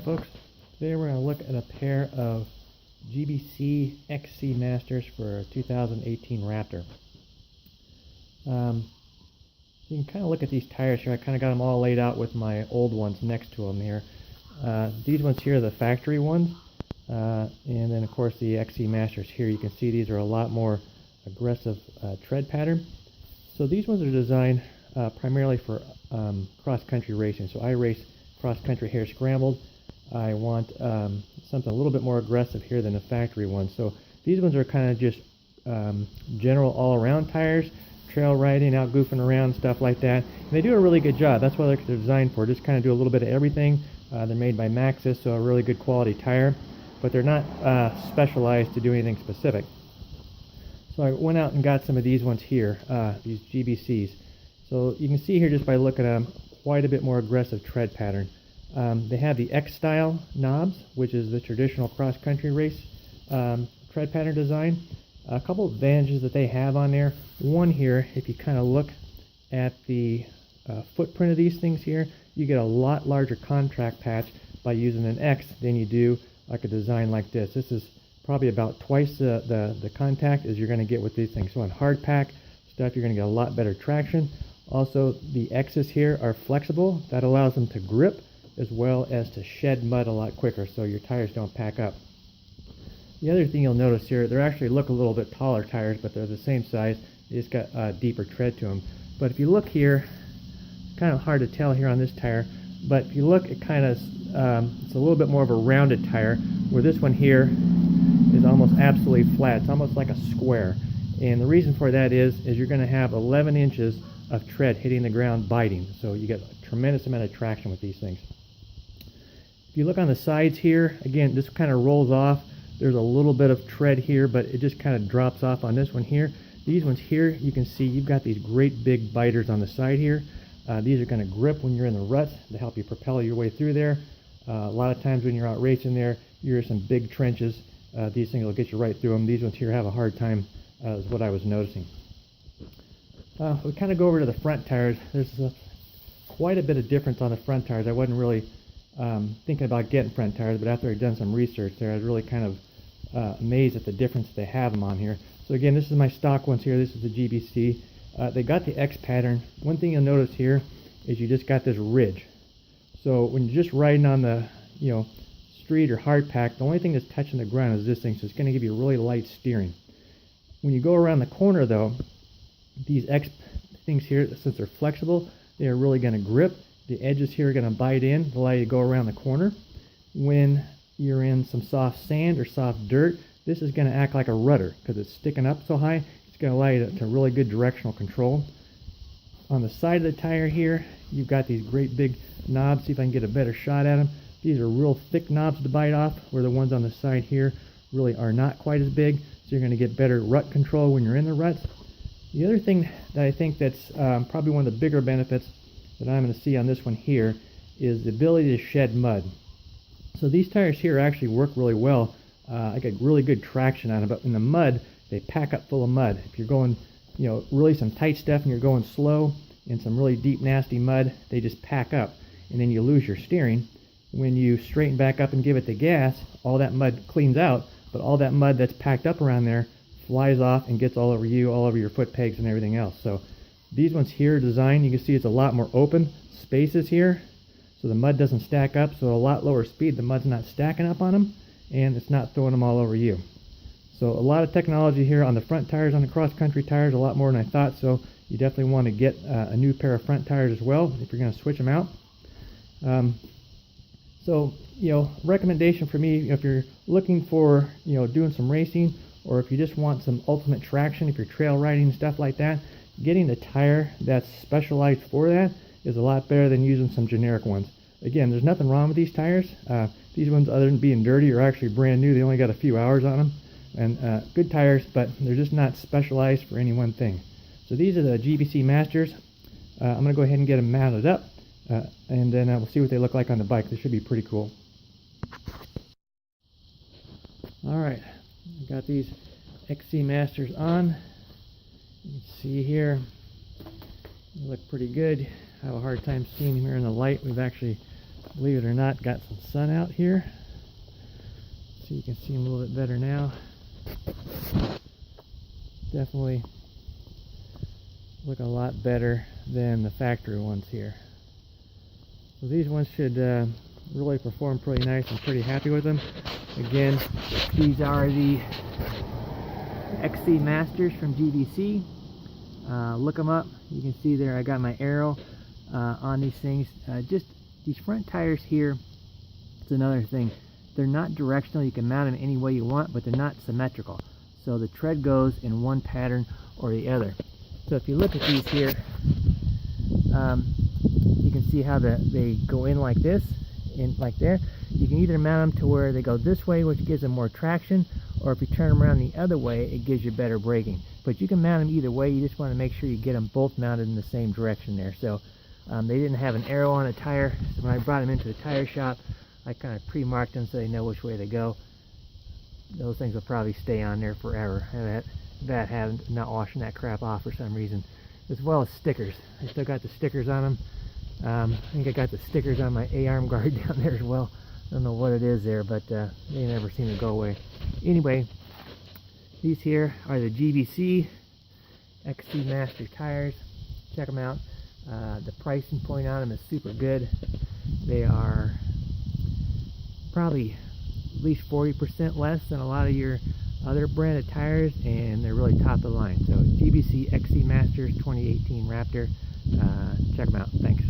Alright folks, today we're going to look at a pair of GBC XC Masters for 2018 Raptor. You can kind of look at these tires here. I kind of got them all laid out with my old ones next to them here. These ones here are the factory ones, and then of course the XC Masters here. You can see these are a lot more aggressive tread pattern. So these ones are designed primarily for cross-country racing. So I race cross-country hare scrambled. I want something a little bit more aggressive here than the factory ones. So these ones are kind of just general all-around tires, trail riding, out goofing around, stuff like that. And they do a really good job. That's what they're designed for. Just kind of do a little bit of everything. They're made by Maxxis, so a really good quality tire. But they're not specialized to do anything specific. So I went out and got some of these ones here, these GBCs. So you can see here just by looking at them, quite a bit more aggressive tread pattern. They have the X-style knobs, which is the traditional cross-country race tread pattern design. A couple of advantages that they have on there. One here, if you kind of look at the footprint of these things here, you get a lot larger contract patch by using an X than you do like a design like this. This is probably about twice the contact as you're going to get with these things. So on hard pack stuff, you're going to get a lot better traction. Also, the X's here are flexible. That allows them to grip as well as to shed mud a lot quicker, so your tires don't pack up. The other thing you'll notice here, they actually look a little bit taller tires, but they're the same size. They just got deeper tread to them. But if you look here, it's kind of hard to tell here on this tire, but if you look, it kind of it's a little bit more of a rounded tire, where this one here is almost absolutely flat. It's almost like a square. And the reason for that is you're going to have 11 inches of tread hitting the ground biting, so you get a tremendous amount of traction with these things. If you look on the sides here, again, this kind of rolls off. There's a little bit of tread here, but it just kind of drops off on this one here. These ones here, you can see you've got these great big biters on the side here. These are going to grip when you're in the ruts to help you propel your way through there. A lot of times when you're out racing there, you're in some big trenches. These things will get you right through them. These ones here have a hard time, is what I was noticing. We kind of go over to the front tires. There's quite a bit of difference on the front tires. I wasn't really thinking about getting front tires, but after I'd done some research there, I was really kind of amazed at the difference they have them on here. So again, this is my stock ones here. This is the GBC. They got the X pattern. One thing you'll notice here is you just got this ridge. So when you're just riding on the street or hard pack, the only thing that's touching the ground is this thing, so it's going to give you really light steering. When you go around the corner though, these X things here, since they're flexible, they are really going to grip. The edges here are going to bite in, allow you to go around the corner. When you're in some soft sand or soft dirt, this is going to act like a rudder because it's sticking up so high. It's going to allow you to really good directional control. On the side of the tire here, you've got these great big knobs. See if I can get a better shot at them. These are real thick knobs to bite off, where the ones on the side here really are not quite as big. So you're going to get better rut control when you're in the ruts. The other thing that I think that's probably one of the bigger benefits that I'm going to see on this one here is the ability to shed mud. So these tires here actually work really well. I get really good traction on them, but in the mud, they pack up full of mud. If you're going, really some tight stuff and you're going slow in some really deep, nasty mud, they just pack up, and then you lose your steering. When you straighten back up and give it the gas, all that mud cleans out, but all that mud that's packed up around there flies off and gets all over you, all over your foot pegs and everything else. So these ones here are designed, you can see it's a lot more open spaces here, so the mud doesn't stack up, so a lot lower speed. The mud's not stacking up on them, and it's not throwing them all over you. So a lot of technology here on the front tires, on the cross-country tires, a lot more than I thought. So you definitely want to get a new pair of front tires as well if you're going to switch them out. So recommendation for me, if you're looking for doing some racing, or if you just want some ultimate traction, if you're trail riding, stuff like that, getting the tire that's specialized for that is a lot better than using some generic ones. Again, there's nothing wrong with these tires. These ones, other than being dirty, are actually brand new. They only got a few hours on them. And good tires, but they're just not specialized for any one thing. So these are the GBC Masters. I'm going to go ahead and get them mounted up, and then we'll see what they look like on the bike. They should be pretty cool. Alright, I got these XC Masters on. You can see here, they look pretty good. I have a hard time seeing them here in the light. We've actually believe it or not, got some sun out here, so you can see them a little bit better now. Definitely look a lot better than the factory ones here. So these ones should really perform pretty nice. I'm pretty happy with them. Again, these are the XC Masters from GBC. Look them up. You can see there I got my arrow on these things. Just these front tires here, it's another thing. They're not directional. You can mount them any way you want, but they're not symmetrical. So the tread goes in one pattern or the other. So if you look at these here, you can see how they go in like this, in like there. You can either mount them to where they go this way, which gives them more traction, or if you turn them around the other way, it gives you better braking. But you can mount them either way. You just want to make sure you get them both mounted in the same direction there. So they didn't have an arrow on a tire, so when I brought them into the tire shop, I kind of pre-marked them so they know which way they go. Those things will probably stay on there forever. That having not washing that crap off for some reason, as well as stickers. I still got the stickers on them. I think I got the stickers on my A-arm guard down there as well. I don't know what it is there, but they never seem to go away. Anyway, these here are the GBC XC Master tires. Check them out. The pricing point on them is super good. They are probably at least 40% less than a lot of your other branded tires, and they're really top of the line. So GBC XC Masters 2018 Raptor. Check them out. Thanks.